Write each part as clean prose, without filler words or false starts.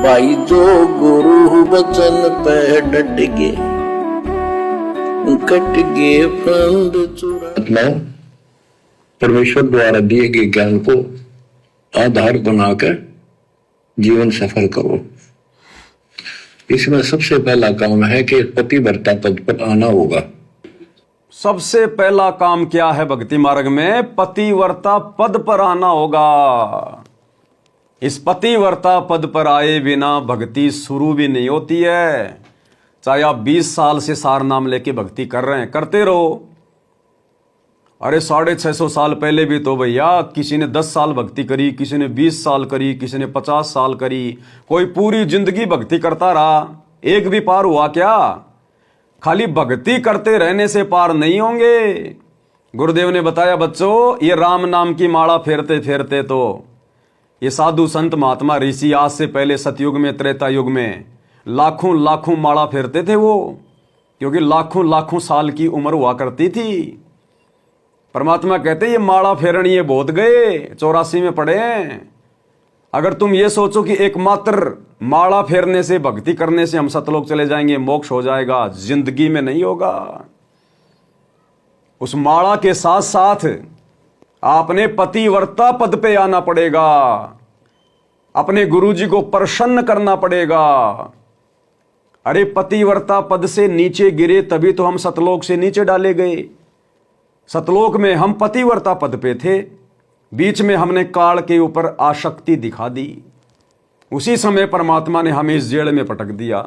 भाई जो गुरु वचन पे डट गए, कट गए फंद चुरा। मतलब परमेश्वर द्वारा दिए गए ज्ञान को आधार बनाकर जीवन सफल करो। इसमें सबसे पहला काम है कि पतिव्रता पद पर आना होगा। सबसे पहला काम क्या है भक्ति मार्ग में? पतिव्रता पद पर आना होगा। इस पतिव्रता पद पर आए बिना भक्ति शुरू भी नहीं होती है। चाहे आप 20 साल से सार नाम लेके भक्ति कर रहे हैं, करते रहो। अरे 650 साल पहले भी तो भैया किसी ने 10 साल भक्ति करी, किसी ने 20 साल करी, किसी ने 50 साल करी, कोई पूरी जिंदगी भक्ति करता रहा। एक भी पार हुआ क्या? खाली भक्ति करते रहने से पार नहीं होंगे। गुरुदेव ने बताया बच्चों, ये राम नाम की माला फेरते फेरते तो ये साधु संत महात्मा ऋषि आज से पहले सतयुग में, त्रेता युग में लाखों लाखों माला फेरते थे वो, क्योंकि लाखों लाखों साल की उम्र हुआ करती थी। परमात्मा कहते ये माला फेरनी ये बहुत गए, 84 में पड़े हैं। अगर तुम ये सोचो कि एकमात्र माला फेरने से, भक्ति करने से हम सतलोक चले जाएंगे, मोक्ष हो जाएगा, जिंदगी में नहीं होगा। उस माला के साथ साथ आपने पतिव्रता पद पे आना पड़ेगा, अपने गुरुजी को प्रसन्न करना पड़ेगा। अरे पतिव्रता पद से नीचे गिरे तभी तो हम सतलोक से नीचे डाले गए। सतलोक में हम पतिव्रता पद पे थे, बीच में हमने काल के ऊपर आसक्ति दिखा दी। उसी समय परमात्मा ने हमें इस जेल में पटक दिया।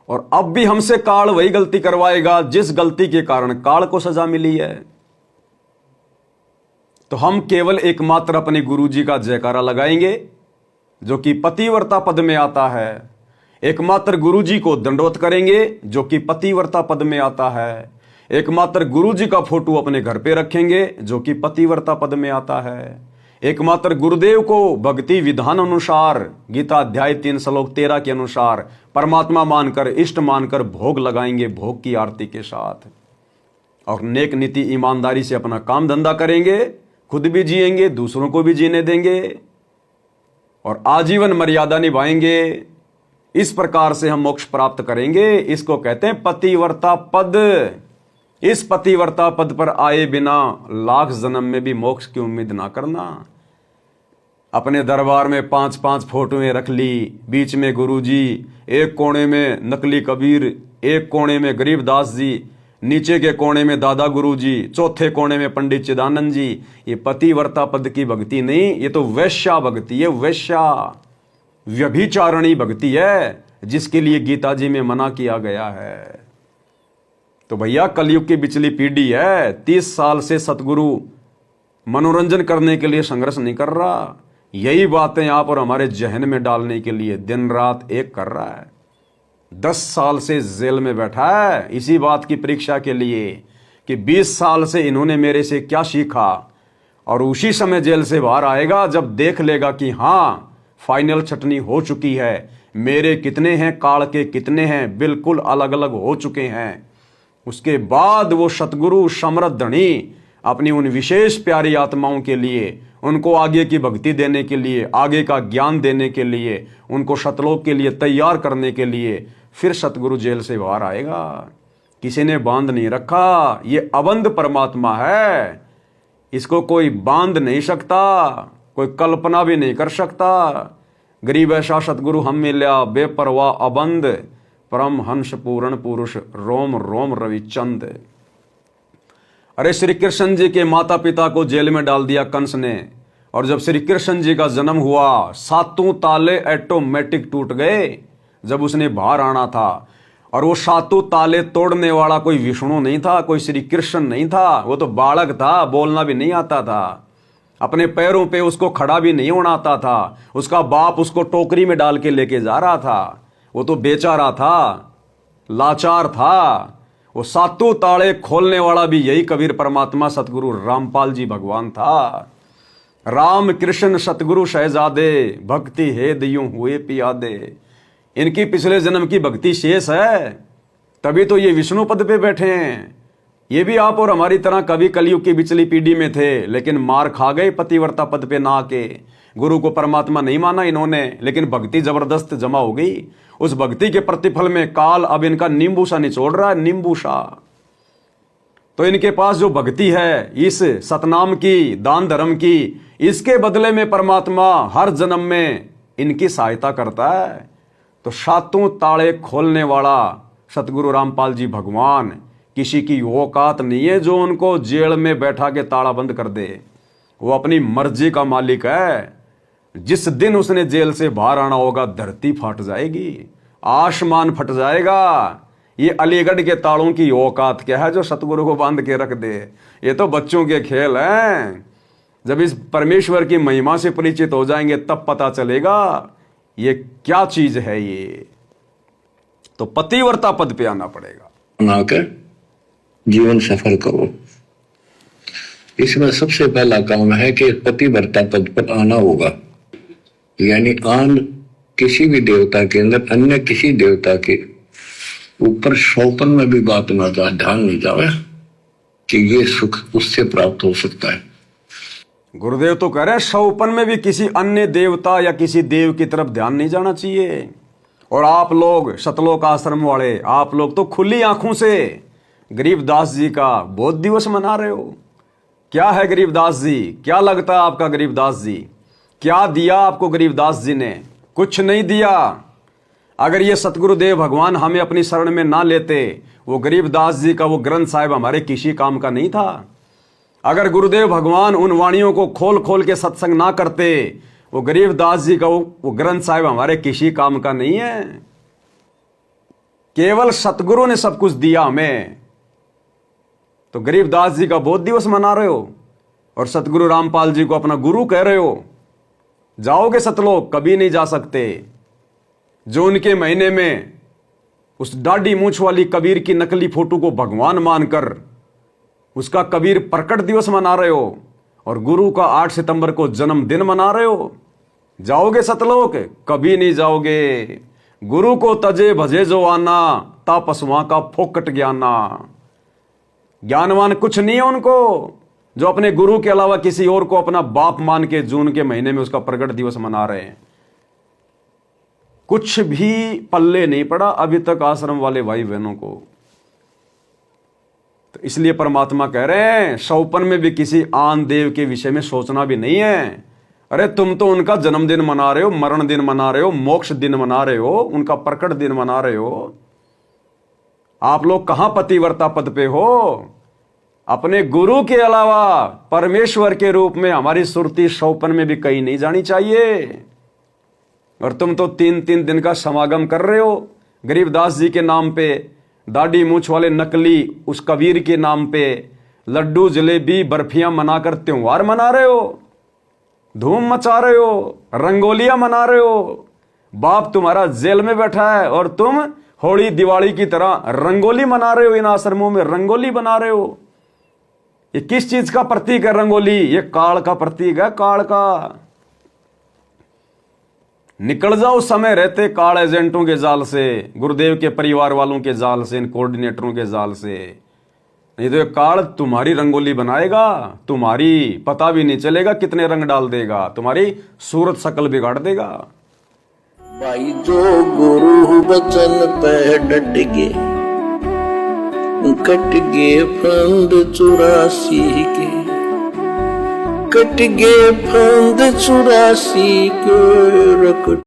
और अब भी हमसे काल वही गलती करवाएगा जिस गलती के कारण काल को सजा मिली है। तो हम केवल एकमात्र अपने गुरुजी का जयकारा लगाएंगे जो कि पतिव्रता पद में आता है। एकमात्र गुरुजी को दंडवत करेंगे जो कि पतिव्रता पद में आता है। एकमात्र गुरुजी का फोटो अपने घर पे रखेंगे जो कि पतिव्रता पद में आता है। एकमात्र गुरुदेव को भक्ति विधान अनुसार गीता अध्याय 3 श्लोक 13 के अनुसार परमात्मा मानकर, इष्ट मानकर भोग लगाएंगे, भोग की आरती के साथ। और नेक नीति ईमानदारी से अपना काम धंधा करेंगे, खुद भी जिएंगे, दूसरों को भी जीने देंगे और आजीवन मर्यादा निभाएंगे। इस प्रकार से हम मोक्ष प्राप्त करेंगे। इसको कहते हैं पतिव्रता पद। इस पतिव्रता पद पर आए बिना लाख जन्म में भी मोक्ष की उम्मीद ना करना। अपने दरबार में 5-5 फोटोएं रख ली, बीच में गुरुजी, एक कोने में नकली कबीर, एक कोने में गरीबदास जी, नीचे के कोने में दादा गुरुजी, चौथे कोने में पंडित चिदानंद जी। ये पतिव्रता पद की भक्ति नहीं, ये तो वैश्या भक्ति है, वैश्या व्यभिचारणी भक्ति है, जिसके लिए गीता जी में मना किया गया है। तो भैया कलयुग की बिचली पीढ़ी है। 30 साल से सतगुरु मनोरंजन करने के लिए संघर्ष नहीं कर रहा, यही बातें आप और हमारे जहन में डालने के लिए दिन रात एक कर रहा है। 10 साल से जेल में बैठा है इसी बात की परीक्षा के लिए कि 20 साल से इन्होंने मेरे से क्या सीखा। और उसी समय जेल से बाहर आएगा जब देख लेगा कि हाँ फाइनल छटनी हो चुकी है, मेरे कितने हैं, काल के कितने हैं, बिल्कुल अलग अलग हो चुके हैं। उसके बाद वो सतगुरु समृद्ध धनी अपनी उन विशेष प्यारी आत्माओं के लिए, उनको आगे की भक्ति देने के लिए, आगे का ज्ञान देने के लिए, उनको सतलोक के लिए तैयार करने के लिए फिर सतगुरु जेल से बाहर आएगा। किसी ने बांध नहीं रखा, ये अबंध परमात्मा है, इसको कोई बांध नहीं सकता, कोई कल्पना भी नहीं कर सकता। गरीब ऐसा सतगुरु हम मिल्या, बेपरवाह अबंध, परम हंस पूर्ण पुरुष, रोम रोम रविचंद। अरे श्री कृष्ण जी के माता पिता को जेल में डाल दिया कंस ने, और जब श्री कृष्ण जी का जन्म हुआ 7 ताले ऑटोमेटिक टूट गए जब उसने बाहर आना था। और वो 7 ताले तोड़ने वाला कोई विष्णु नहीं था, कोई श्री कृष्ण नहीं था, वो तो बालक था, बोलना भी नहीं आता था, अपने पैरों पे उसको खड़ा भी नहीं होना आता था। उसका बाप उसको टोकरी में डाल के लेके जा रहा था, वो तो बेचारा था, लाचार था। वो 7 ताले खोलने वाला भी यही कबीर परमात्मा सतगुरु रामपाल जी भगवान था। राम कृष्ण सतगुरु शहजादे, भक्ति हे दियों हुए पियादे। इनकी पिछले जन्म की भक्ति शेष है, तभी तो ये विष्णु पद पे बैठे हैं। ये भी आप और हमारी तरह कभी कलयुग की बिचली पीढ़ी में थे, लेकिन मार खा गए पतिव्रता पद पे ना आके। गुरु को परमात्मा नहीं माना इन्होंने, लेकिन भक्ति जबरदस्त जमा हो गई। उस भक्ति के प्रतिफल में काल अब इनका नींबू सा निचोड़ रहा है, नींबू सा। तो इनके पास जो भक्ति है इस सतनाम की, दान धर्म की, इसके बदले में परमात्मा हर जन्म में इनकी सहायता करता है। तो सातों ताले खोलने वाला सतगुरु रामपाल जी भगवान किसी की औकात नहीं है जो उनको जेल में बैठा के ताला बंद कर दे। वो अपनी मर्जी का मालिक है। जिस दिन उसने जेल से बाहर आना होगा, धरती फट जाएगी, आसमान फट जाएगा। ये अलीगढ़ के तालों की औकात क्या है जो सतगुरु को बांध के रख दे। ये तो बच्चों के खेल हैं। जब इस परमेश्वर की महिमा से परिचित हो जाएंगे तब पता चलेगा ये क्या चीज है। ये तो पतिव्रता पद पे आना पड़ेगा, बनाकर जीवन सफल करो। इसमें सबसे पहला काम है कि पतिव्रता पद पर आना होगा, यानी आन किसी भी देवता के अंदर अन्य किसी देवता के ऊपर शौपन में भी बात ना जाए, ध्यान नहीं जावे कि ये सुख उससे प्राप्त हो सकता है। गुरुदेव तो कह रहे हैं शौपन में भी किसी अन्य देवता या किसी देव की तरफ ध्यान नहीं जाना चाहिए। और आप लोग सतलोक आश्रम वाले, आप लोग तो खुली आंखों से गरीबदास जी का बोध दिवस मना रहे हो। क्या है गरीबदास जी? क्या लगता है आपका गरीबदास जी? क्या दिया आपको गरीबदास जी ने? कुछ नहीं दिया। अगर ये सतगुरुदेव भगवान हमें अपनी शरण में ना लेते, वो गरीबदास जी का वो ग्रंथ साहिब हमारे किसी काम का नहीं था। अगर गुरुदेव भगवान उन वाणियों को खोल खोल के सत्संग ना करते, वो गरीबदास जी का वो ग्रंथ साहिब हमारे किसी काम का नहीं है। केवल सतगुरु ने सब कुछ दिया हमें। तो गरीबदास जी का बोध दिवस मना रहे हो और सतगुरु रामपाल जी को अपना गुरु कह रहे हो। जाओगे सतलोक? कभी नहीं जा सकते। जो उनके महीने में उस दाढ़ी मूंछ वाली कबीर की नकली फोटो को भगवान मानकर उसका कबीर प्रकट दिवस मना रहे हो और गुरु का 8 सितंबर को जन्मदिन मना रहे हो। जाओगे सतलोक? कभी नहीं जाओगे। गुरु को तजे भजे जो आना, तापसवां का फोकट ज्ञाना। ज्ञानवान कुछ नहीं है उनको जो अपने गुरु के अलावा किसी और को अपना बाप मान के जून के महीने में उसका प्रकट दिवस मना रहे हैं। कुछ भी पल्ले नहीं पड़ा अभी तक आश्रम वाले भाई बहनों को। तो इसलिए परमात्मा कह रहे हैं शौपन में भी किसी आन देव के विषय में सोचना भी नहीं है। अरे तुम तो उनका जन्मदिन मना रहे हो, मरण दिन मना रहे हो, मोक्ष दिन मना रहे हो, उनका प्रकट दिन मना रहे हो। आप लोग कहां पतिव्रता पद पे हो? अपने गुरु के अलावा परमेश्वर के रूप में हमारी सुरती शौपन में भी कहीं नहीं जानी चाहिए। और तुम तो 3-3 दिन का समागम कर रहे हो गरीबदास जी के नाम पे, दाढ़ी मूंछ वाले नकली उस कबीर के नाम पे लड्डू जलेबी बर्फियां मनाकर त्योहार मना रहे हो, धूम मचा रहे हो, रंगोलियां मना रहे हो। बाप तुम्हारा जेल में बैठा है और तुम होली दिवाली की तरह रंगोली मना रहे हो। इन आश्रमों में रंगोली बना रहे हो। ये किस चीज का प्रतीक है रंगोली? ये काल का प्रतीक है, काल का। निकल जाओ समय रहते काल एजेंटों के जाल से, गुरुदेव के परिवार वालों के जाल से, इन कोऑर्डिनेटरों के जाल से। नहीं तो ये काल तुम्हारी रंगोली बनाएगा, तुम्हारी पता भी नहीं चलेगा कितने रंग डाल देगा, तुम्हारी सूरत शकल बिगाड़ देगा। भाई जो गुरु बचन पे डट गे, कट गे फंद 84 के, कट गे फंद 84 के रकट।